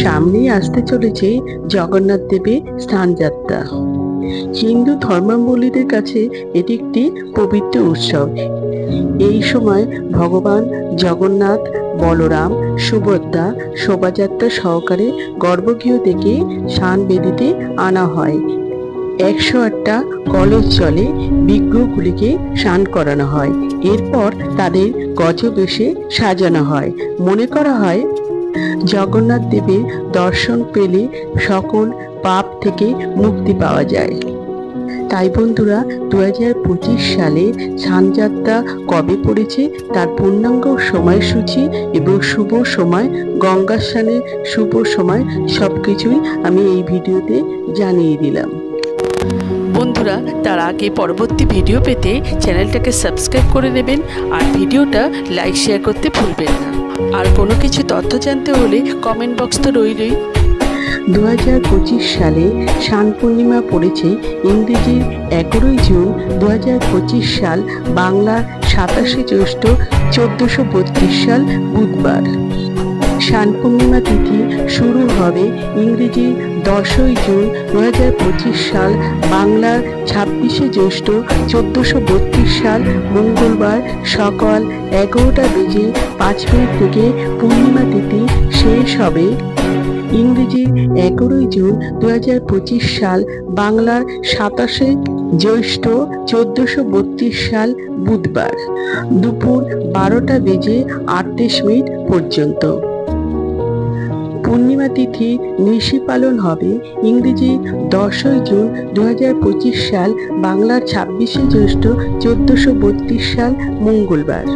সামনেই আসতে চলেছে জগন্নাথ দেবের স্নানযাত্রা। হিন্দু ধর্মাবলম্বীদের কাছে এটি একটি পবিত্র উৎসব। এই সময় ভগবান জগন্নাথ, বলরাম, সুভদ্রা শোভাযাত্রা সহকারে গর্ভগৃহ থেকে স্নান বেদিতে আনা হয়। 108টা কলস জলে বিগ্রহগুলিকে স্নান করানো হয়। এরপর তাদের গজবেশে সাজানো হয়। মনে করা হয় জগন্নাথ দেবের দর্শন পেলে সকল পাপ থেকে মুক্তি পাওয়া যায়। তাই বন্ধুরা, 2025 সালে স্নানযাত্রা কবে পড়েছে তার পূর্ণাঙ্গ সময়সূচি এবং শুভ সময়, গঙ্গা স্নানের শুভ সময় সবকিছুই আমি এই ভিডিওতে জানিয়ে দিলাম। বন্ধুরা, তার আগে পরবর্তী ভিডিও পেতে চ্যানেলটাকে সাবস্ক্রাইব করে নেবেন আর ভিডিওটা লাইক শেয়ার করতে ভুলবেন না। আর কোনো কিছু তথ্য জানতে হলে কমেন্ট বক্স তো রইলই। 2025 সালে স্নান পূর্ণিমা পড়েছে ইংরেজির 11 জুন 2025 সাল, বাংলার 27 জ্যৈষ্ঠ 1432 সাল বুধবার। স্নান পূর্ণিমা তিথি শুরু হবে ইংরেজি 10 জুন 2025 সাল, বাংলার 26 জ্যৈষ্ঠ 1432 সাল মঙ্গলবার সকাল 11:05 থেকে পূর্ণিমা তিথি শেষ হবে ইংরেজি 11 জুন 2025 সাল, বাংলার 27 জ্যৈষ্ঠ 1432 সাল বুধবার দুপুর 12:38 পর্যন্ত। পূর্ণিমা তিথি নিশি পালন হবে ইংরেজি 10 জুন 2025 সাল, বাংলার 26 জ্যৈষ্ঠ 1432 সাল মঙ্গলবার।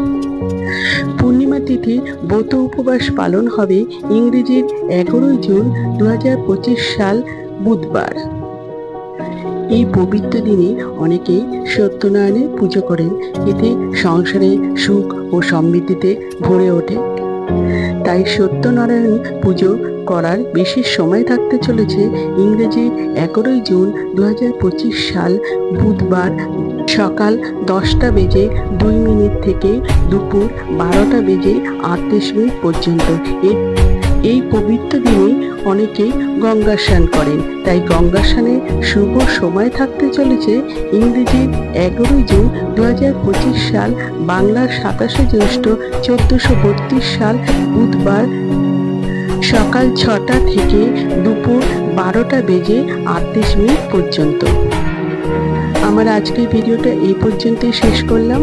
পূর্ণিমা তিথি ব্রত উপবাস পালন হবে ইংরেজির 11 জুন 2025 সাল বুধবার। এই পবিত্র দিনে অনেকেই সত্যনারায়ণের পুজো করেন, এতে সংসারে সুখ ও সমৃদ্ধিতে ভরে ওঠে। তাই সত্যনারায়ণ পুজো করার বিশেষ সময় থাকতে চলেছে ইংরেজি 11 জুন 2025 সাল বুধবার সকাল 10:02 থেকে দুপুর 12:38 পর্যন্ত। এই পবিত্র দিনে অনেকেই গঙ্গা স্নান করেন, তাই গঙ্গা স্নানের শুভ সময় থাকতে চলেছে ইংরেজি 11 জুন 2025 সাল, বাংলার 27 জ্যৈষ্ঠ 1432 সাল বুধবার সকাল 6টা থেকে দুপুর 12:38 পর্যন্ত। আমার আজকের ভিডিওটা এই পর্যন্তই শেষ করলাম।